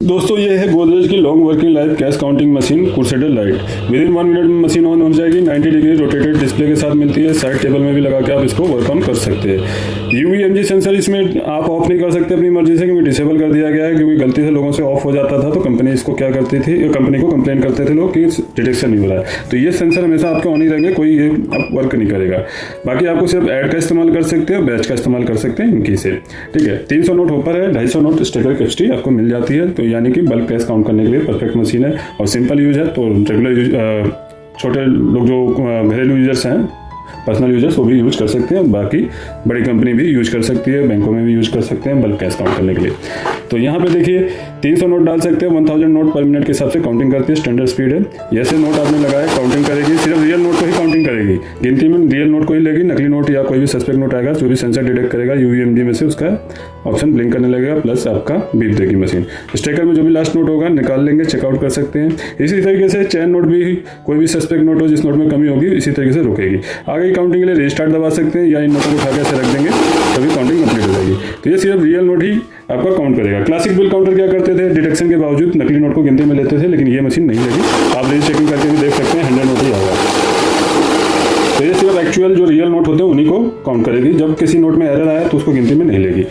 दोस्तों ये है गोदरेज की long working life cash counting machine crusader light. With in 1 minute में मशीन ऑन हो जाएगी। 90 डिग्री रोटेटेड डिस्प्ले के साथ मिलती है। साइड टेबल में भी लगा के आप इसको वर्क ऑन कर सकते हैं। यूवीएमजी सेंसर इसमें आप ऑफ नहीं कर सकते अपनी मर्जी से, क्योंकि डिसेबल कर दिया गया है, क्योंकि गलती से लोगों से ऑफ हो जाता था तो कंपनी इसको क्या करती थी, कंपनी को कंप्लेन करते थे लोग कि डिटेक्शन नहीं हो रहा है। तो ये सेंसर हमेशा आपके ऑन ही रहेंगे, कोई ये वर्क नहीं करेगा। बाकी आपको सिर्फ ऐड का इस्तेमाल कर सकते हैं, बैच का इस्तेमाल कर सकते हैं इनकी से। ठीक है, 300 नोट होपर है, 250 नोट स्टेकर कैपेसिटी आपको मिल जाती है। तो यानी कि बल्क कैश काउंट करने के लिए परफेक्ट मशीन है और सिंपल यूज है। तो रेगुलर यूज, छोटे लोग जो घरेलू यूजर्स हैं, पर्सनल यूजर्स, वो भी यूज कर सकते हैं। बाकी बड़ी कंपनी भी यूज कर सकती है, बैंकों में भी यूज कर सकते हैं बल्क कैश काउंट करने के लिए। तो यहाँ पे देखिए 300 नोट डाल सकते हैं। 1000 नोट पर मिनट के हिसाब से काउंटिंग करती है, स्टैंडर्ड स्पीड है। जैसे नोट आपने लगाया काउंटिंग करेगी, सिर्फ रियल नोट को ही काउंटिंग करेगी, गिनती में रियल नोट को ही लेगी। नकली नोट या कोई भी सस्पेक्ट नोट आएगा, जो भी सेंसर डिटेक्ट करेगा यूवीएमजी में से उसका ऑप्शन ब्लिंक करने लगेगा, प्लस आपका बीप देगी मशीन। स्टेकर में जो भी लास्ट नोट होगा निकाल लेंगे, चेकआउट कर सकते हैं। इसी तरीके से चैन नोट भी, कोई भी सस्पेक्ट नोट हो जिस नोट में कमी होगी, इसी तरीके से रुकेगी। आगे काउंटिंग के लिए रिस्टार्ट दबा सकते हैं या इन नोटों को उठा के ऐसे रख देंगे, तभी काउंटिंग कंप्लीट हो जाएगी। तो ये सिर्फ रियल नोट ही आपका काउंट करेगा। क्लासिक बिल काउंटर क्या करते थे, डिटेक्शन के बावजूद नकली नोट को गिनती में लेते थे, लेकिन ये मशीन नहीं लगी। आप रेज चेकिंग करके भी देख सकते हैं, 100 नोट ही आएगा। तो ये सिर्फ एक्चुअल जो रियल नोट होते हैं उन्हीं को काउंट करेगी। जब किसी नोट में एरर आया तो उसको गिनती में नहीं लेगी।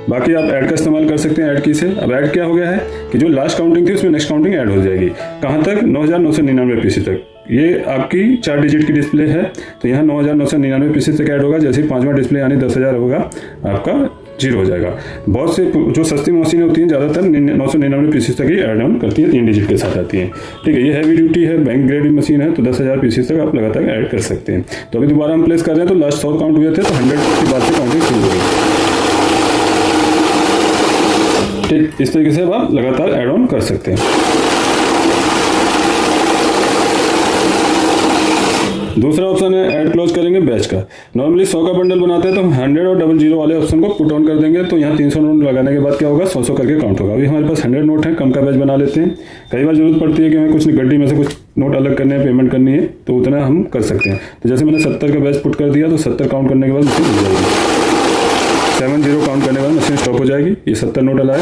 बाकी आप ऐड का इस्तेमाल कर सकते हैं, ऐड की से। अब ऐड क्या हो गया है कि जो लास्ट काउंटिंग थी उसमें नेक्स्ट काउंटिंग ऐड हो जाएगी। कहाँ तक? 9999 पीसी तक। ये आपकी 4 डिजिट की डिस्प्ले है, तो यहाँ 9999 पीसी तक ऐड होगा। जैसे ही 5वां डिस्प्ले यानी 10,000 होगा, आपका 0 हो जाएगा। बहुत से जो सस्ती मशीनें होती हैं ज़्यादातर 999 पीसी तक ही ऐड ऑन करती है, 3 डिजिट के साथ आती हैं। ठीक है, ये हैवी ड्यूटी है, बैंक ग्रेड मशीन है, तो 10,000 पीसी तक आप लगातार ऐड कर सकते हैं। तो अभी दोबारा हम प्लेस कर रहे हैं, तो लास्ट 100 काउंट हुए थे, तो 100 के बाद से काउंटिंग शुरू होगी। ठीक, इस तरीके से आप लगातार ऐड ऑन कर सकते हैं। दूसरा ऑप्शन है ऐड क्लोज करेंगे बैच का। नॉर्मली 100 का बंडल बनाते हैं तो हम 100 और 00 वाले ऑप्शन को पुट ऑन कर देंगे। तो यहाँ 300 नोट लगाने के बाद क्या होगा, 100 करके काउंट होगा। अभी हमारे पास 100 नोट है, कम का बैच बना लेते हैं। कई बार जरूरत पड़ती है कि हमें कुछ गड्डी में से कुछ नोट अलग करने हैं, पेमेंट करनी है, तो उतना हम कर सकते हैं। तो जैसे मैंने 70 का बैच पुट कर दिया, तो 70 काउंट करने के बाद मशीन मिल जाएगी। 70 काउंट करने के बाद मशीन स्टॉप हो जाएगी। ये 70 नोट अलग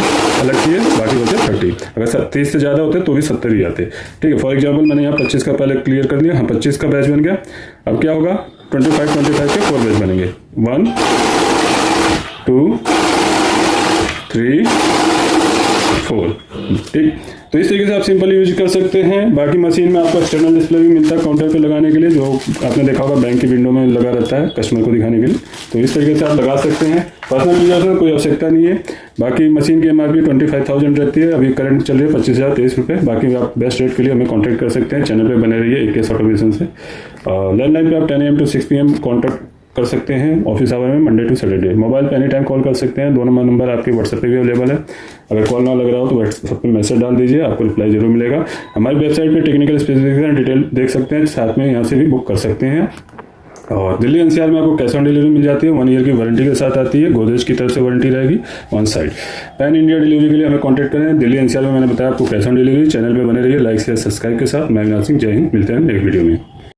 किए, बाकी बचे 30। अगर 30 से ज़्यादा होते तो भी 70 ही आते। ठीक है, फॉर एग्जाम्पल मैंने यहाँ 25 का पहले क्लियर कर दिया। हाँ, 25 का बैच बन गया। अब क्या होगा, 25 के 4 बैच बनेंगे। 1 2 3 4। ठीक, तो इस तरीके से आप सिंपल यूज कर सकते हैं। बाकी मशीन में आपको एक्सटर्नल डिस्प्ले भी मिलता है काउंटर पे लगाने के लिए, जो आपने देखा होगा बैंक की विंडो में लगा रहता है कस्टमर को दिखाने के लिए। तो इस तरीके से आप लगा सकते हैं। पर्सनल यूजर्स में कोई आवश्यकता नहीं है। बाकी मशीन की एमआरपी 25,000 रहती है। अभी करंट चल रही है 25,023 रुपये। बाकी आप बेस्ट रेट के लिए हमें कॉन्टैक्ट कर सकते हैं। चैनल पर बने रहिए AKS ऑटोमेशन से। लैंडलाइन पर आप 10 AM to 6 PM कॉन्टैक्ट कर सकते हैं ऑफिस आवर में, मंडे टू सैटरडे। मोबाइल पे एनी टाइम कॉल कर सकते हैं। 2 नंबर आपके व्हाट्सएप पे भी अवेलेबल है। अगर कॉल ना लग रहा हो तो व्हाट्सएप पे मैसेज डाल दीजिए, आपको रिप्लाई जरूर मिलेगा। हमारी वेबसाइट पे टेक्निकल स्पेसिफिकेशन डिटेल देख सकते हैं, साथ में यहाँ से भी बुक कर सकते हैं। और दिल्ली NCR में आपको कैश ऑन डिलीवरी मिल जाती है, 1 ईयर की वारंटी के साथ आती है। गोदरेज की तरफ से वारंटी रहेगी on site. Pan India delivery के लिए हमें कॉन्टैक्ट करें। दिल्ली NCR में मैंने बताया आपको कैश ऑन डिलीवरी। चैनल पे बने रहिए लाइक शेयर सब्सक्राइब के साथ। मैं अविनाश सिंह, जय हिंद। मिलते हैं नेक्स्ट वीडियो में।